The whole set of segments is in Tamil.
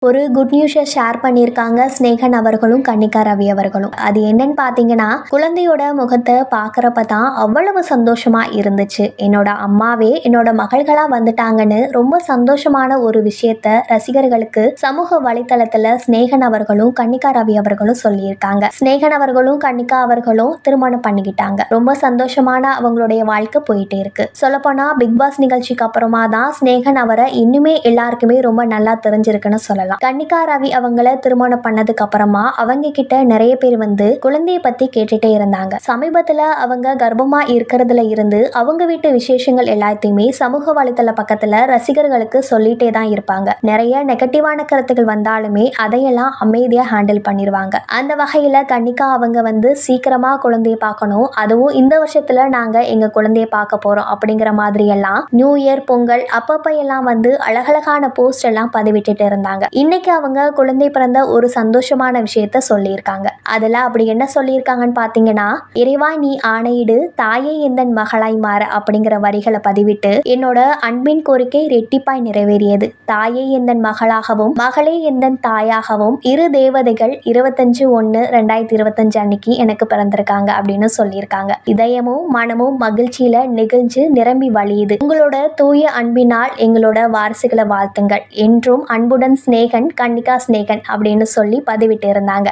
ஒரு குட் நியூஸை ஷேர் பண்ணியிருக்காங்க ஸ்னேகன் அவர்களும் கன்னிகா ரவி அவர்களும். அது என்னன்னு பார்த்தீங்கன்னா, குழந்தையோட முகத்தை பார்க்குறப்ப தான் அவ்வளவு சந்தோஷமா இருந்துச்சு. என்னோட அம்மாவே என்னோட மகள்களா வந்துட்டாங்கன்னு ரொம்ப சந்தோஷமான ஒரு விஷயத்த ரசிகர்களுக்கு சமூக வலைத்தளத்துல ஸ்னேகன் அவர்களும் கன்னிகா ரவி அவர்களும் சொல்லியிருக்காங்க. ஸ்னேகன் அவர்களும் கன்னிகா அவர்களும் திருமணம் பண்ணிக்கிட்டாங்க. ரொம்ப சந்தோஷமான அவங்களுடைய வாழ்க்கை போயிட்டே இருக்கு. சொல்லப்போனா பிக் பாஸ் நிகழ்ச்சிக்கு அப்புறமா தான் ஸ்னேகன் அவரை இன்னுமே எல்லாருக்குமே ரொம்ப நல்லா தெரிஞ்சிருக்குன்னு சொல்லலாம். கன்னிகா ரவி அவங்கள திருமணம் பண்ணதுக்கு அப்புறமா அவங்க கிட்ட நிறைய பேர் வந்து குழந்தைய பத்தி கேட்டுட்டே இருந்தாங்க. சமீபத்துல அவங்க கர்ப்பமா இருக்கிறதுல இருந்து அவங்க வீட்டு விசேஷங்கள் எல்லாத்தையுமே சமூக வலைதள பக்கத்துல ரசிகர்களுக்கு சொல்லிட்டே தான் இருப்பாங்க. நிறைய நெகட்டிவான கருத்துக்கள் வந்தாலுமே அதையெல்லாம் அமைதியா ஹேண்டில் பண்ணிடுவாங்க. அந்த வகையில கன்னிகா அவங்க வந்து சீக்கிரமா குழந்தைய பார்க்கணும், அதுவும் இந்த வருஷத்துல நாங்க எங்க குழந்தைய பார்க்க போறோம் அப்படிங்கிற மாதிரி எல்லாம் நியூ இயர் பொங்கல் அப்பப்ப எல்லாம் வந்து அழகழகான போஸ்ட் எல்லாம் பதிவிட்டுட்டு இருந்தாங்க. இன்னைக்கு அவங்க குழந்தை பிறந்த ஒரு சந்தோஷமான விஷயத்த சொல்லியிருக்காங்க. அதுல அப்படி என்ன சொல்லியிருக்காங்கன்னு பாத்தீங்கன்னா, இறைவா நீ ஆணையிடு தாயே எந்தன் மகளாய் மாற அப்படிங்கிற வரிகளை பதிவிட்டு, என்னோட அன்பின் கோரிக்கை ரெட்டிப்பாய் நிறைவேறியது. தாயே எந்தன் மகளாகவும் மகளே எந்தன் தாயாகவும் இரு தேவதைகள் 25/1/2025 அன்னைக்கு எனக்கு பிறந்திருக்காங்க அப்படின்னு சொல்லியிருக்காங்க. இதயமும் மனமும் மகிழ்ச்சியில நெகிழ்ந்து நிரம்பி வழியுது. உங்களோட தூய அன்பினால் எங்களோட வாரிசுகளை வாழ்த்துங்கள். என்றும் அன்புடன் ஸ்னேகன் கன்னிகா ஸ்னேகன் அப்படின்னு சொல்லி பதிவிட்டு இருந்தாங்க.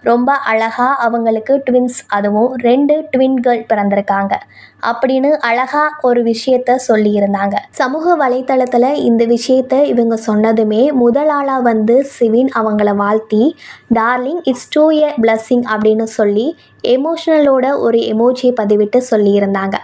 ரொம்ப அழகா அவங்களுக்கு ட்வின்ஸ், அதுவும் 2 ட்வின்கள் பிறந்திருக்காங்க அப்படின்னு அழகா ஒரு விஷயத்த சொல்லி இருந்தாங்க. சமூக வலைத்தளத்துல இந்த விஷயத்த இவங்க சொன்னதுமே முதல் ஆளா வந்து சிவின் அவங்கள வாழ்த்தி darling it's to a blessing அப்படின்னு சொல்லி எமோஷனலோட ஒரு எமோஜியை பதிவிட்டு சொல்லியிருந்தாங்க.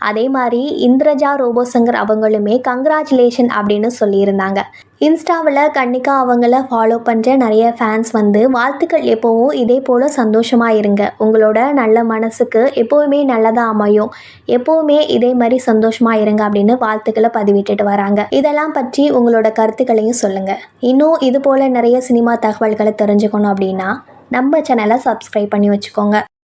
அதே மாதிரி இந்திரஜா ரோபோசங்கர் அவங்களுமே கங்க்ராச்சுலேஷன் அப்படின்னு சொல்லியிருந்தாங்க. இன்ஸ்டாவில் கன்னிகா அவங்கள ஃபாலோ பண்ணுற நிறைய ஃபேன்ஸ் வந்து வாழ்த்துக்கள், எப்போவும் இதே போல் சந்தோஷமாக இருங்க, உங்களோட நல்ல மனசுக்கு எப்போவுமே நல்லதாக அமையும், எப்போவுமே இதே மாதிரி சந்தோஷமாக இருங்க அப்படின்னு வாழ்த்துக்களை பதிவிட்டுட்டு வராங்க. இதெல்லாம் பற்றி உங்களோட கருத்துக்களையும் சொல்லுங்கள். இன்னும் இது போல் நிறைய சினிமா தகவல்களை தெரிஞ்சுக்கணும் அப்படின்னா நம்ம சேனலை சப்ஸ்கிரைப் பண்ணி வச்சுக்கோங்க.